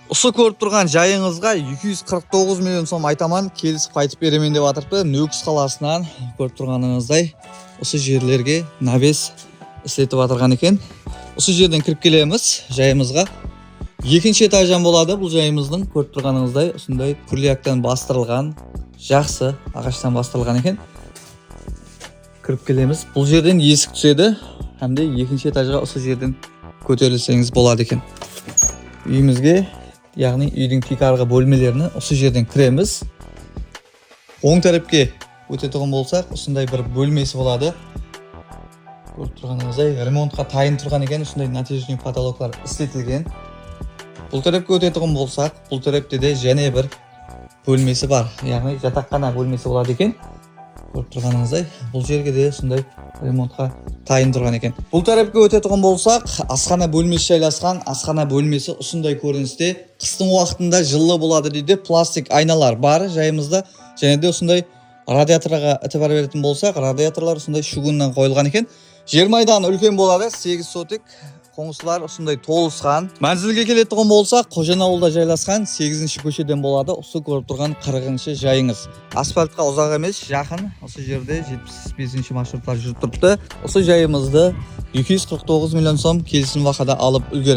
Осы көріп тұрған жайыңызға 249 миллион сом айтаман, келісіп қайтып беремен деп атырпты. Нөкіс қаласынан көріп тұрғаныңыздай осы жерлерге навес істетіп атырған екен. Осы жерден кіріп келеміз жайымызға. Екінші этаждан болады бұл жайымыздың. Көріп тұрғаныңыздай осындай күрляктан бастырылған, жақсы ағаштан бастырылған екен. Кіріп келеміз. Бұл жерден есік түседі. Әмде екінші этажға осы жерден көтерілсеңіз болады екен. Үйімізге, яғни үйдің пикарғы бөлмелеріне осы жерден кіреміз. Оң тарапке өтетұғын болсақ, осындай бір бөлмесі болады. Көріп тұрғаныңыздай ремонтқа тайын тұрған екен, осындай натяжный потолоклар істетілген. Бұл тарапқа өтетұғын болсақ, бұл тарапте де және бір бөлмесі бар, яғни жатақхана бөлмесі болады екен. Көріп тұрғаныңыздай, бұл жерге де сондай ремонтқа тайын тұрған екен. Бұл тарапқа өтетұғын болсақ, асхана бөлмесі жайласқан. Асхана бөлмесі осындай көріністе. Қыстың уақытында жылы болады дейді. Пластик айналар бар жайымызда. Және де осындай радиаторға ітібар беретін болсақ, радиаторлар осындай шугуннан қойылған екен. 20 айдан үлкен болады, 8 сотик. Қоңысылар осындай толысқан. Мәнзілге келетұғын болсақ, Қожан ауылда жайласқан 8-ші көшеден болады. Осы көріп тұрған 40-ші жайыңыз. Асфальтқа ұзақ емес, жақын. Осы жерде 75-ші маршруттар жүріп тұрыпты. Осы жайымызды 249 миллион сом келісім вақада алып үлгерін.